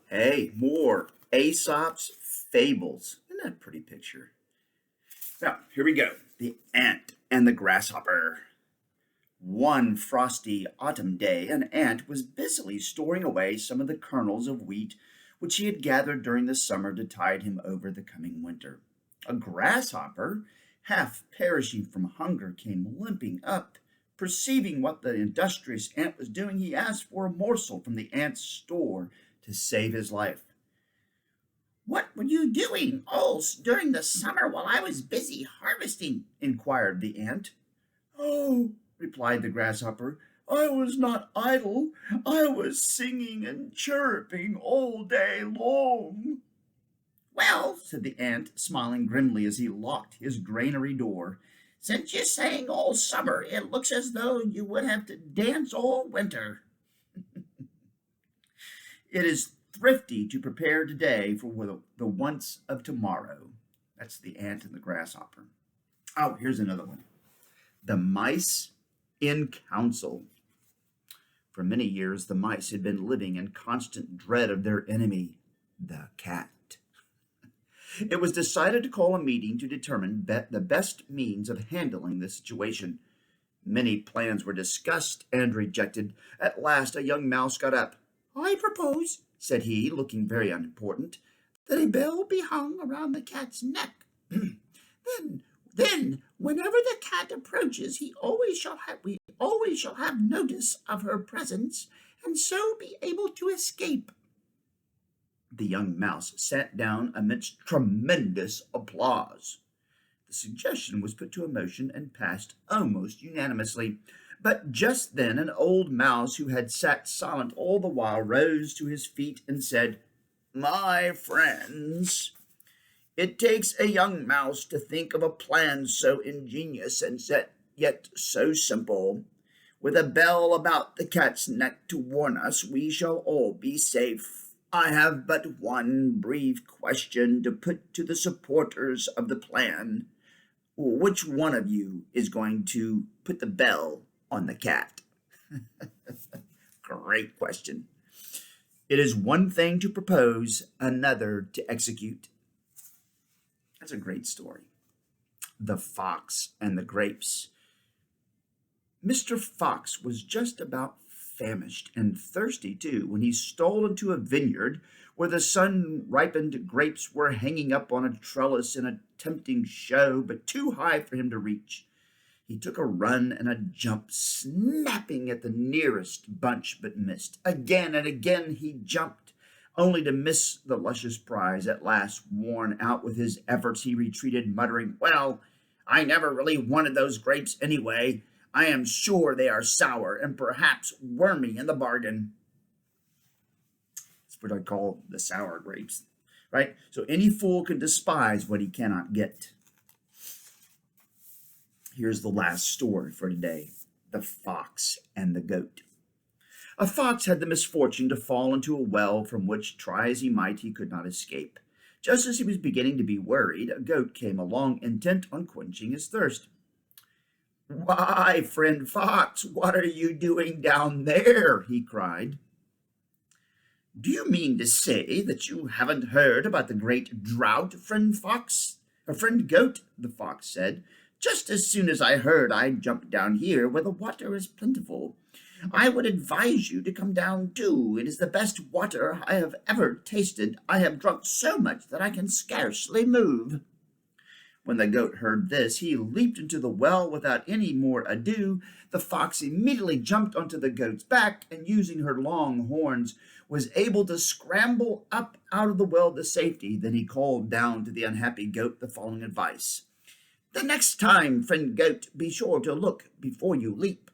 Hey, more Aesop's Fables. Isn't that a pretty picture? Now, here we go. The Ant and the Grasshopper. One frosty autumn day, an ant was busily storing away some of the kernels of wheat which he had gathered during the summer to tide him over the coming winter. A grasshopper, half perishing from hunger, came limping up. Perceiving what the industrious ant was doing, he asked for a morsel from the ant's store to save his life. "What were you doing all during the summer while I was busy harvesting?" inquired the ant. "Oh," replied the grasshopper, "I was not idle. I was singing and chirruping all day long." "Well," said the ant, smiling grimly as he locked his granary door, "since you sang all summer, it looks as though you would have to dance all winter." It is thrifty to prepare today for the wants of tomorrow. That's the ant and the grasshopper. Oh, here's another one. The mice in council. For many years, the mice had been living in constant dread of their enemy, the cat. It was decided to call a meeting to determine the best means of handling the situation. Many plans were discussed and rejected. At last, a young mouse got up. "I propose," said he, looking very unimportant, "that a bell be hung around the cat's neck. then, whenever the cat approaches, we always shall have notice of her presence, and so be able to escape." The young mouse sat down amidst tremendous applause. The suggestion was put to a motion and passed almost unanimously. But just then an old mouse who had sat silent all the while rose to his feet and said, "My friends, it takes a young mouse to think of a plan so ingenious and yet so simple. With a bell about the cat's neck to warn us, we shall all be safe. I have but one brief question to put to the supporters of the plan. Which one of you is going to put the bell on the cat?" Great question. It is one thing to propose, another to execute. That's a great story. The Fox and the Grapes. Mr. Fox was just about famished and thirsty too when he stole into a vineyard where the sun-ripened grapes were hanging up on a trellis in a tempting show, but too high for him to reach. He took a run and a jump, snapping at the nearest bunch, but missed. Again and again he jumped, only to miss the luscious prize. At last, worn out with his efforts, he retreated, muttering, "Well, I never really wanted those grapes anyway. I am sure they are sour and perhaps wormy in the bargain." That's what I call the sour grapes, right? So any fool can despise what he cannot get. Here's the last story for today. The Fox and the Goat. A fox had the misfortune to fall into a well from which, try as he might, he could not escape. Just as he was beginning to be worried, a goat came along, intent on quenching his thirst. "Why, friend Fox, what are you doing down there?" he cried. "Do you mean to say that you haven't heard about the great drought, friend Fox? Or friend Goat," the fox said. "Just as soon as I heard, I jumped down here where the water is plentiful. I would advise you to come down too. It is the best water I have ever tasted. I have drunk so much that I can scarcely move." When the goat heard this, he leaped into the well without any more ado. The fox immediately jumped onto the goat's back, and using her long horns, was able to scramble up out of the well to safety. Then he called down to the unhappy goat the following advice: "The next time, friend goat, be sure to look before you leap.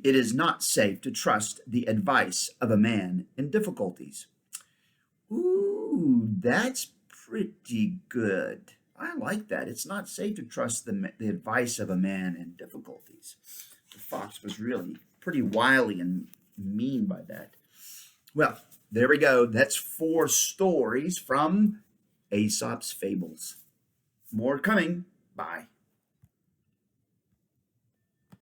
It is not safe to trust the advice of a man in difficulties." Ooh, that's pretty good. I like that. It's not safe to trust the advice of a man in difficulties. The fox was really pretty wily and mean by that. Well, there we go. That's 4 stories from Aesop's Fables. More coming. Bye.